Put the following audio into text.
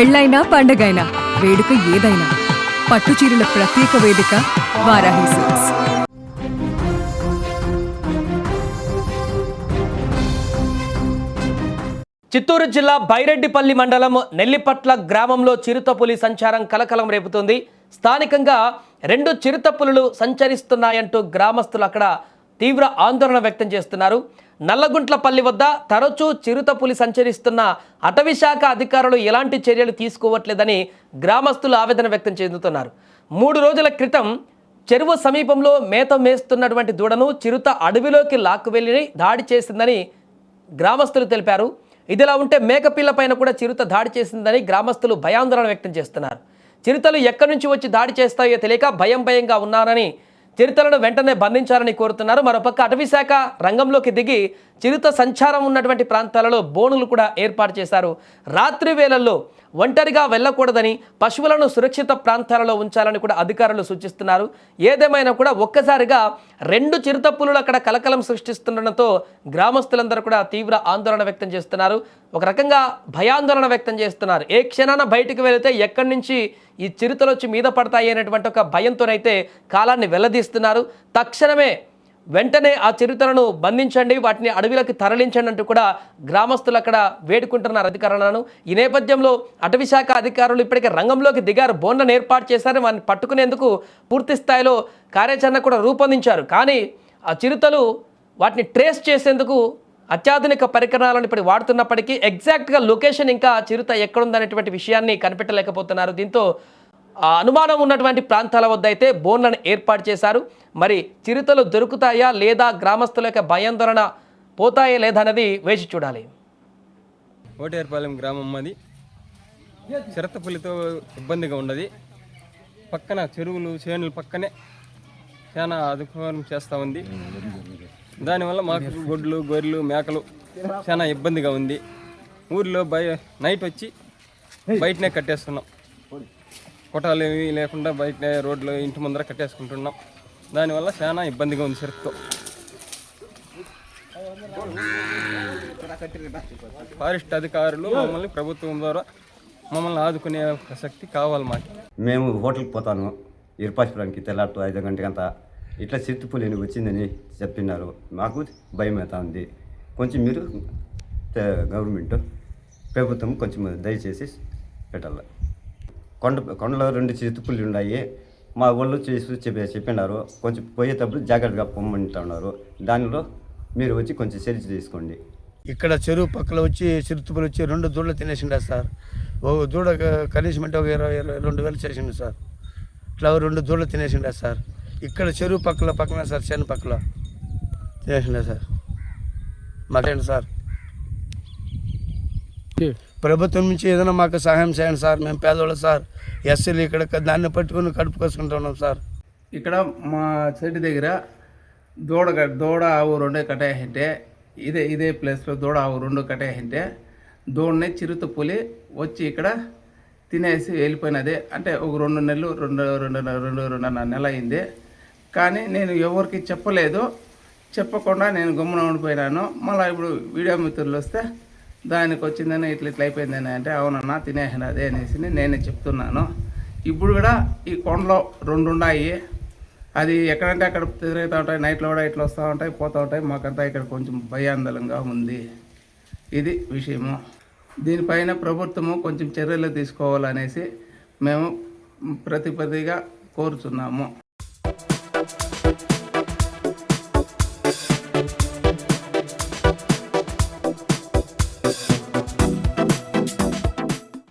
పెళ్ళైనా పండగైనా వేడుక ఏదైనా పట్టుచీరల ప్రత్యేక వేదిక వారాహి సిల్క్స్. చిత్తూరు జిల్లా బైరెడ్డిపల్లి మండలం నెల్లిపట్ల గ్రామంలో చిరుతపులి సంచారం కలకలం రేపుతోంది. స్థానికంగా 2 చిరుతపులులు సంచరిస్తున్నాయంటూ గ్రామస్తులు అక్కడ తీవ్ర ఆందోళన వ్యక్తం చేస్తున్నారు. నల్లగుంట్లపల్లి వద్ద తరచూ చిరుతపులి సంచరిస్తున్న అటవీశాఖ అధికారులు ఎలాంటి చర్యలు తీసుకోవట్లేదని గ్రామస్తులు ఆవేదన వ్యక్తం చెందుతున్నారు. 3 రోజుల క్రితం చెరువు సమీపంలో మేత మేస్తున్నటువంటి దూడను చిరుత అడవిలోకి లాక్కువెళ్లి దాడి చేసిందని గ్రామస్తులు తెలిపారు. ఇదిలా ఉంటే మేకపిల్ల పైన కూడా చిరుత దాడి చేసిందని గ్రామస్తులు భయాందోళన వ్యక్తం చేస్తున్నారు. చిరుతలు ఎక్కడి నుంచి వచ్చి దాడి చేస్తాయో తెలియక భయంగా ఉన్నారని, చిరుతలను వెంటనే బంధించాలని కోరుతున్నారు. మరోపక్క అటవీశాఖ రంగంలోకి దిగి చిరుత సంచారం ఉన్నటువంటి ప్రాంతాలలో బోనులు కూడా ఏర్పాటు చేశారు. రాత్రి వేళల్లో ఒంటరిగా వెళ్ళకూడదని, పశువులను సురక్షిత ప్రాంతాలలో ఉంచాలని కూడా అధికారులు సూచిస్తున్నారు. ఏదేమైనా కూడా ఒక్కసారిగా 2 చిరుతపులులు అక్కడ కలకలం సృష్టిస్తుండడంతో గ్రామస్తులందరూ కూడా తీవ్ర ఆందోళన వ్యక్తం చేస్తున్నారు. ఒక రకంగా భయాందోళన వ్యక్తం చేస్తున్నారు. ఏ క్షణాన బయటికి వెళితే ఎక్కడి నుంచి ఈ చిరుతలు వచ్చి మీద పడతాయి అనేటువంటి ఒక భయంతోనైతే కాలాన్ని వెల్లదీస్తున్నారు. తక్షణమే వెంటనే ఆ చిరుతలను బంధించండి, వాటిని అడవిలోకి తరలించండి అంటూ కూడా గ్రామస్తులు అక్కడ వేడుకుంటున్నారు అధికారులను. ఈ నేపథ్యంలో అటవీశాఖ అధికారులు ఇప్పటికే రంగంలోకి దిగారు, బోన్లను ఏర్పాటు చేశారు. వాటిని పట్టుకునేందుకు పూర్తి స్థాయిలో కార్యాచరణ కూడా రూపొందించారు. కానీ ఆ చిరుతలు వాటిని ట్రేస్ చేసేందుకు అత్యాధునిక పరికరాలను ఇప్పుడు వాడుతున్నప్పటికీ ఎగ్జాక్ట్గా లొకేషన్ ఇంకా చిరుత ఎక్కడుందనేటువంటి విషయాన్ని కనిపెట్టలేకపోతున్నారు. దీంతో అనుమానం ఉన్నటువంటి ప్రాంతాల వద్ద అయితే బోన్లను ఏర్పాటు చేశారు. మరి చిరుతలు దొరుకుతాయా లేదా, గ్రామస్తుల యొక్క భయాందోళన పోతాయా లేదా అనేది వేచి చూడాలి. ఓటేరుపాలెం గ్రామం మాది. చిరుతపులితో ఇబ్బందిగా ఉన్నది. పక్కన చెరువులు చేనులు పక్కనే చాలా అదుపురం చేస్తూ ఉంది. దానివల్ల మాకు గొడ్లు గొర్రెలు మేకలు చాలా ఇబ్బందిగా ఉంది. ఊర్లో నైట్ వచ్చి బయటనే కట్టేస్తున్నాం. కొట్టాలు ఏవి లేకుండా బయట రోడ్లు ఇంటి ముందర కట్టేసుకుంటున్నాం. దానివల్ల చాలా ఇబ్బందిగా ఉంది చిరుతతో. ఫారెస్ట్ అధికారులు మమ్మల్ని ప్రభుత్వం ద్వారా మమ్మల్ని ఆదుకునే ప్రసక్తి కావాలి మాకు. మేము హోటల్కి పోతాను ఇరుపాచిపురానికి తెల్లారుతూ 5 గంటకంతా ఇట్లా చిరుతపులి వచ్చిందని చెప్పినారు. మాకు భయం అవుతా ఉంది. కొంచెం మీరు గవర్నమెంట్ ప్రభుత్వం కొంచెం దయచేసి పెట్టాలి. కొండలో 2 చిరుతపులి ఉన్నాయి. మా వాళ్ళు చెప్పినారు కొంచెం పోయేటప్పుడు జాగ్రత్తగా పొమ్మంటున్నారు. దానిలో మీరు వచ్చి కొంచెం చర్య తీసుకోండి. ఇక్కడ చెరువు పక్కన వచ్చి చిరుతపులి వచ్చి 2 దూడలు తినేసిండ సార్. ఒక దూడ కనీసం అంటే ఒక 22,000 చేసిండు సార్. ఇట్లా 2 దూడలు తినేసిండ సార్. ఇక్కడ చెరువు పక్కన సార్, చేను పక్కన తినేసిండ సార్. మాకేంటి సార్, ప్రభుత్వం నుంచి ఏదైనా మాకు సహాయం చేయండి సార్. మేము పేదవాళ్ళు సార్, ఎస్సీలు ఇక్కడ దాన్ని పట్టుకుని కడుపు కోసుకుంటున్నాం సార్. ఇక్కడ మా చెట్టు దగ్గర దూడ ఆవు 2 కట్టేసింటే ఇదే ప్లేస్లో దూడ ఆవు 2 కట్టేసింటే దూడని చిరుతపులి వచ్చి ఇక్కడ తినేసి వెళ్ళిపోయినది. అంటే ఒక 2 నెలలు 2.5 నెల అయింది. కానీ నేను ఎవరికి చెప్పలేదు. చెప్పకుండా నేను గమ్మున ఉండిపోయినాను. మళ్ళీ ఇప్పుడు వీడియో మిత్రులు వస్తే దానికి వచ్చిందని ఇట్లా అయిపోయిందని అంటే అవునన్నా తినేసినది అనేసి నేనే చెప్తున్నాను. ఇప్పుడు కూడా ఈ కొండలో 2 ఉన్నాయి. అది ఎక్కడంటే అక్కడ తిరుగుతూ ఉంటాయి. నైట్లో కూడా ఇట్లా వస్తూ ఉంటాయి, పోతూ ఉంటాయి. మాకంతా ఇక్కడ కొంచెం భయాందోళనగా ఉంది. ఇది విషయము. దీనిపైన ప్రభుత్వము కొంచెం చర్యలు తీసుకోవాలనేసి మేము ప్రతిపదిగా కోరుచున్నాము.